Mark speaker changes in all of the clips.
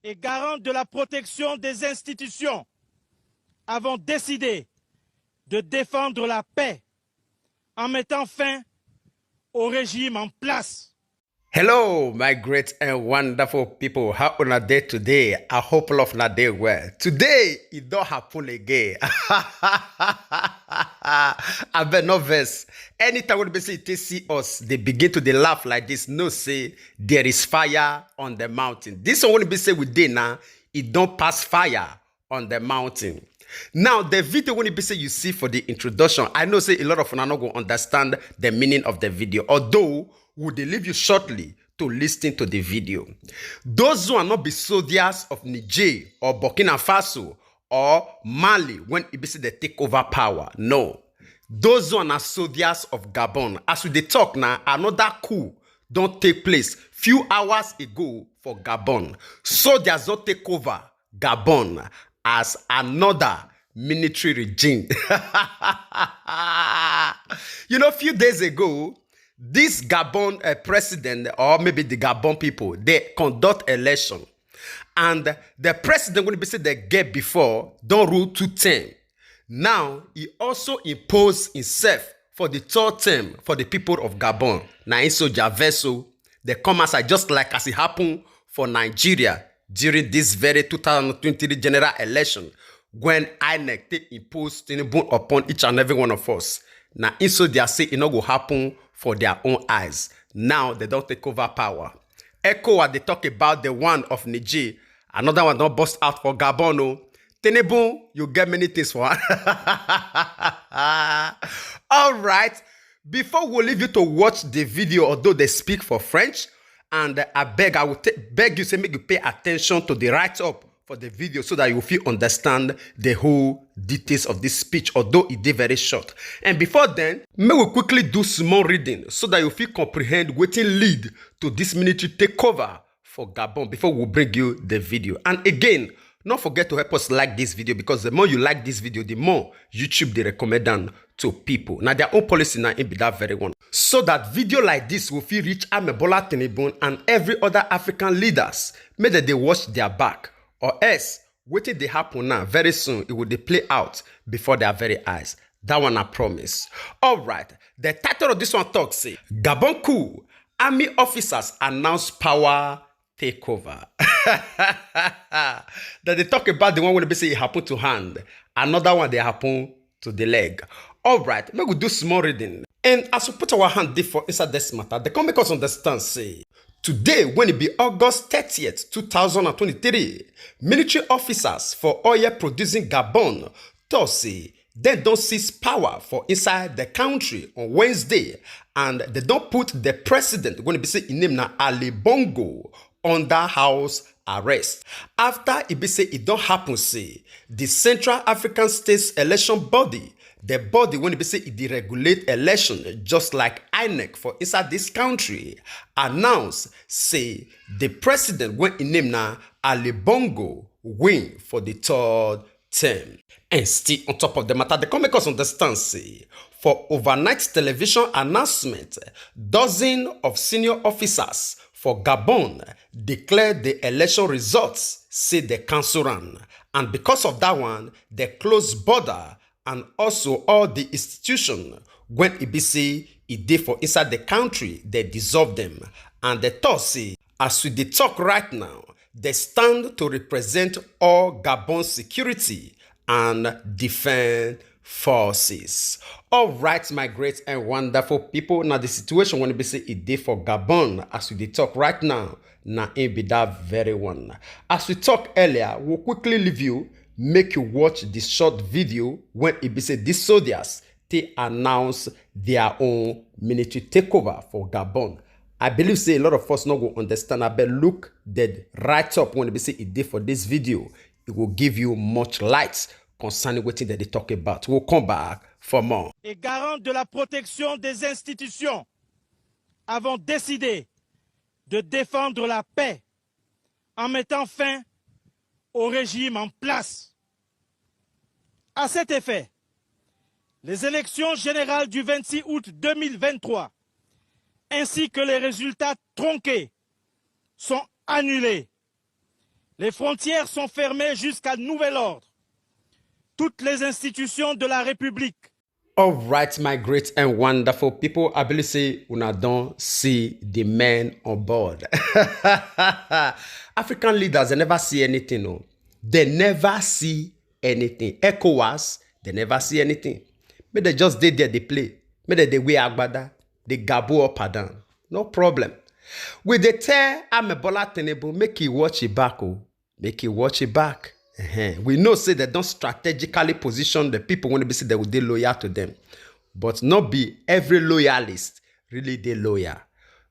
Speaker 1: et garante de la protection des institutions, avons décidé de défendre la paix en mettant fin au régime en place.
Speaker 2: Hello, my great and wonderful people. How on a day today? I hope love na day well. Today, it don't happen again. I bet no verse. Anytime when they see us, they begin to laugh like this. No say, there is fire on the mountain. This one when they say we did now, it don't pass fire on the mountain. Now, the video when you say you see for the introduction, I know say a lot of you are not going to understand the meaning of the video. Although, would they leave you shortly to listen to the video. Those who are not be soldiers of Niger or Burkina Faso or Mali when it be say they take over power. No. Those who are not soldiers of Gabon. As we dey talk now, another coup don't take place few hours ago for Gabon. Soldiers don't take over Gabon as another military regime. You know, a few days ago, this Gabon president, or maybe the Gabon people, they conduct election. And the president, when they say they get before, don't rule 2 terms. Now, he also imposed himself for the 3rd term for the people of Gabon. Now, in so Javeso, they come outside just like as it happened for Nigeria during this very 2023 general election, when INEC imposed Tinibu upon each and every one of us. Now, in so they say it not go happen for their own eyes. Now, they don't take over power. Echo what they talk about the one of Niger. Another one don't bust out for Gabon. Tinibu, you get many things for. All right. Before we leave you to watch the video, although they speak for French, and I will beg you, say, make you pay attention to the write-up for the video so that you will understand the whole details of this speech, although it is very short. And before then, may we quickly do small reading so that you comprehend what will lead to this military takeover for Gabon before we bring you the video. And again, don't forget to help us like this video, because the more you like this video, the more YouTube they recommend them to people. Now their own policy now be that very one. So that video like this will feel reach Bola Tinubu and every other African leaders. May that they watch their back. Or else, waiting they happen now, very soon, it will play out before their very eyes. That one I promise. All right, the title of this one talks, say, Gabon Coup, army officers announce power takeover. That they talk about the one when they say it happened to hand. Another one they happen to the leg. All right, maybe we do small reading. And as we put our hand deep for inside this matter, they can make us understand, say, today, when it be August 30th, 2023, military officers for oil producing Gabon say they don't seize power for inside the country on Wednesday, and they don't put the president, when it be say in name na Ali Bongo, under house arrest. After it be say it don't happen, say the Central African States Election Body, the body when it be say it deregulate election just like INEC for inside this country, announce say the president when in name na Ali Bongo win for the 3rd term. And still on top of the matter, they come make us understand, say, for overnight television announcement, dozens of senior officers for Gabon declared the election results, say the cancel run. And because of that one, they close border and also all the institutions when it be say it did for inside the country, they dissolve them. And the thought say, as we talk right now, they stand to represent all Gabon security and defense forces. All right, my great and wonderful people. Now the situation when it be say it did for Gabon, as we talk right now, now it be that very one. As we talked earlier, we'll quickly leave you, make you watch this short video when it be say these soldiers they announce their own military takeover for Gabon. I believe say a lot of us not go understand. I bet look the right up when it be say it did for this video. It will give you much light concerning what they talk about. We'll come back for more.
Speaker 1: Et garante de la protection des institutions, avons décidé de défendre la paix en mettant fin au régime en place. À cet effet, les élections générales du 26 août 2023 ainsi que les résultats tronqués sont annulés. Les frontières sont fermées jusqu'à nouvel ordre. Toutes les institutions de la République.
Speaker 2: All right, my great and wonderful people. I believe say una don't see the men on board. African leaders, they never see anything. No. They never see anything. ECOWAS, they never see anything. May they just did there, they play. May they wear agbada, they gabo up and down. No problem. With the tell Gabon Tinibu, make you watch it back. Oh. Make you watch it back. We know say they don't strategically position the people when they say they will be loyal to them. But not be every loyalist really they loyal.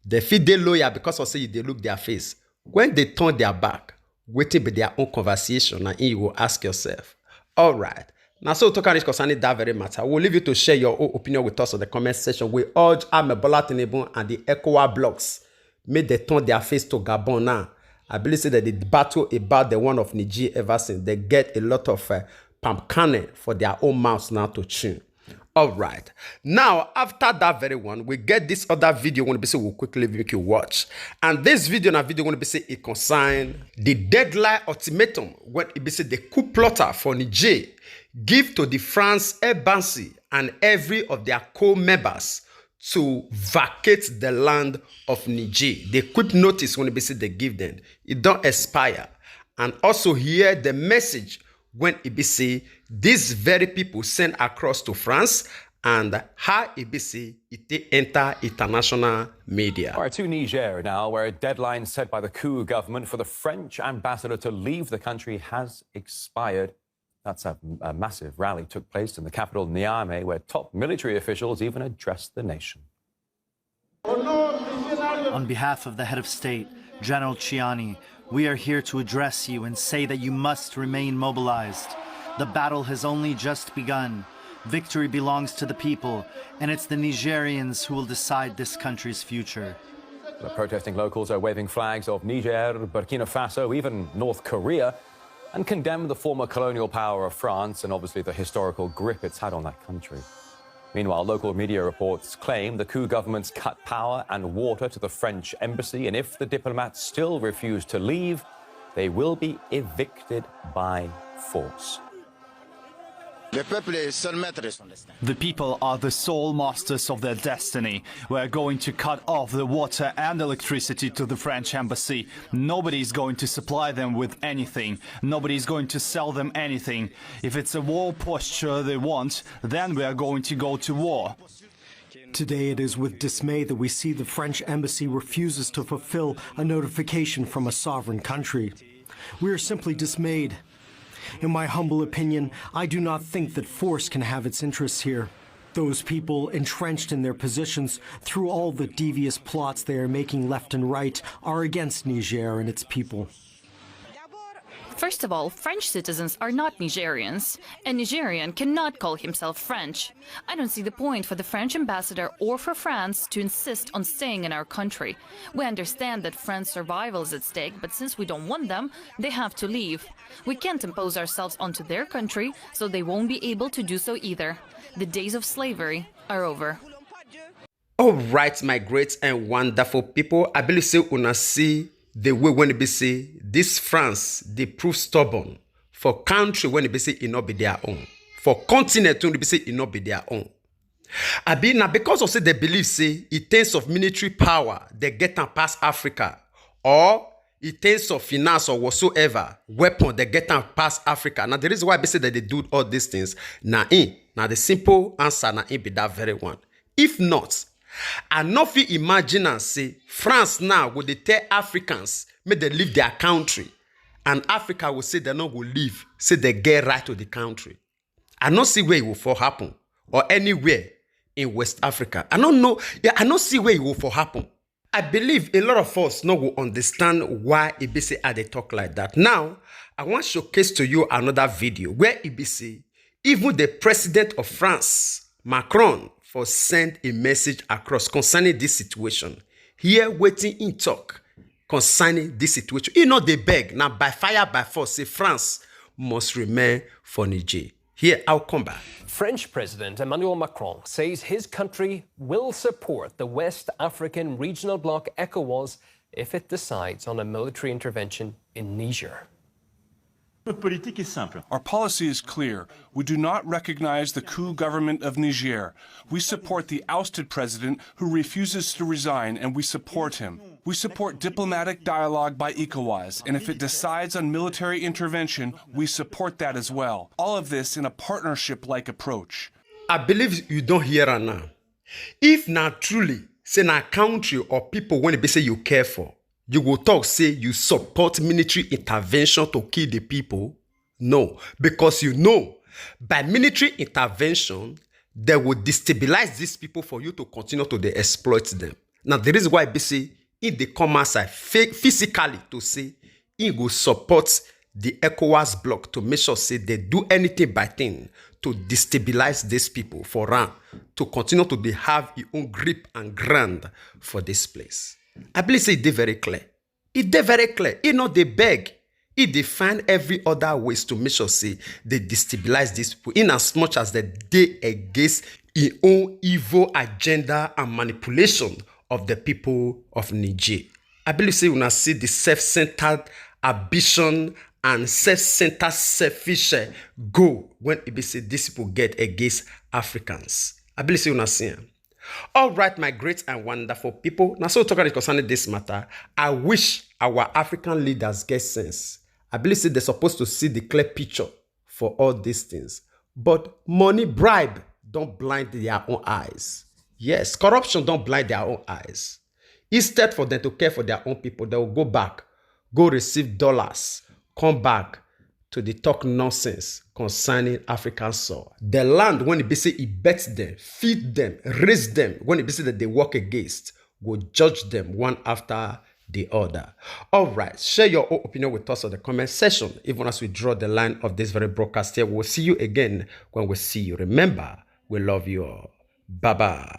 Speaker 2: They feel they loyal because of say they look their face. When they turn their back, waiting by their own conversation, and you will ask yourself, all right. Now, so talking concerning that very matter, we'll leave you to share your own opinion with us on the comment section. We urge Gabon Tinibu and the ECOWAS blocs made they turn their face to Gabon now. I believe that the battle about the one of Niger ever since, they get a lot of palm kernel for their own mouths now to chew. All right. Now, after that very one, we get this other video when we say we'll quickly make you watch. And this video when we say it concern the deadline ultimatum when it be say the coup plotter for Niger give to the France embassy and every of their co-members to vacate the land of Niger. The quick notice when they give them, it don't expire. And also hear the message when it be say these very people sent across to France and how it be say it enter international media.
Speaker 3: All right, to Niger now, where a deadline set by the coup government for the French ambassador to leave the country has expired. That's a massive rally took place in the capital, Niamey, where top military officials even addressed the nation.
Speaker 4: On behalf of the head of state, General Chiani, we are here to address you and say that you must remain mobilized. The battle has only just begun. Victory belongs to the people, and it's the Nigerians who will decide this country's future.
Speaker 3: The protesting locals are waving flags of Niger, Burkina Faso, even North Korea, and condemn the former colonial power of France and obviously the historical grip it's had on that country. Meanwhile, local media reports claim the coup government's cut power and water to the French embassy, and if the diplomats still refuse to leave, they will be evicted by force.
Speaker 4: The people are the sole masters of their destiny. We're going to cut off the water and electricity to the French embassy. Nobody's going to supply them with anything. Nobody's going to sell them anything. If it's a war posture they want, then we are going to go to war.
Speaker 5: Today it is with dismay that we see the French embassy refuses to fulfill a notification from a sovereign country. We are simply dismayed. In my humble opinion, I do not think that force can have its interests here. Those people entrenched in their positions through all the devious plots they are making left and right are against Niger and its people.
Speaker 6: First of all, French citizens are not Nigerians. A Nigerian cannot call himself French. I don't see the point for the French ambassador or for France to insist on staying in our country. We understand that France's survival is at stake, but since we don't want them, they have to leave. We can't impose ourselves onto their country, so they won't be able to do so either. The days of slavery are over.
Speaker 2: All right, my great and wonderful people. I believe say una see the way when it be say this France, they prove stubborn for country when it be say it not be their own. For continent when it be say it not be their own. I be now because of say they believe say in terms of military power they get and pass Africa, or in terms of finance or whatsoever weapon they get and pass Africa. Now the reason why I be say that they do all these things now the simple answer now be that very one. If not, I not fit imagine and say France now would they tell Africans make they leave their country, and Africa will say they not will leave, say they get right to the country. I not see where it will for happen or anywhere in West Africa. I don't know. Yeah, I not see where it will for happen. I believe a lot of us not will understand why it be say they talk like that. Now I want to showcase to you another video where it be say even the president of France, Macron, for send a message across concerning this situation. Here waiting in talk concerning this situation. You know they beg now by fire by force say France must remain for Niger. Here I'll come back.
Speaker 7: French President Emmanuel Macron says his country will support the West African regional bloc ECOWAS if it decides on a military intervention in Niger.
Speaker 8: Our policy is clear. We do not recognize the coup government of Niger. We support the ousted president who refuses to resign, and we support him. We support diplomatic dialogue by ECOWAS, and if it decides on military intervention, we support that as well. All of this in a partnership-like approach.
Speaker 2: I believe you don't hear her now. If not truly, say na country or people when they say you care for, you will talk say you support military intervention to kill the people? No, because you know, by military intervention, they will destabilize these people for you to continue to dey exploit them. Now, the reason why they say, if they come outside physically to say, he will support the ECOWAS bloc to make sure say they do anything by thing to destabilize these people for them to continue to have your own grip and ground for this place. I believe say it dey very clear. It dey very clear. It not they beg. It they find every other ways to make sure say they destabilize these people in as much as they against their own evil agenda and manipulation of the people of Niger. I believe say when I see the self-centered ambition and self-centered selfish goal when it be say these people get against Africans. I believe say when I see them. All right, my great and wonderful people. Now, so talking concerning this matter, I wish our African leaders get sense. I believe they're supposed to see the clear picture for all these things. But money bribe don't blind their own eyes. Yes, corruption don't blind their own eyes. Instead for them to care for their own people, they will go back, go receive dollars, come back to the talk nonsense concerning African soil. The land, when it be say it bets them, feed them, raise them, when it be say that they work against, will judge them one after the other. All right, share your own opinion with us on the comment section. Even as we draw the line of this very broadcast here, we'll see you again when we see you. Remember, we love you all. Bye-bye.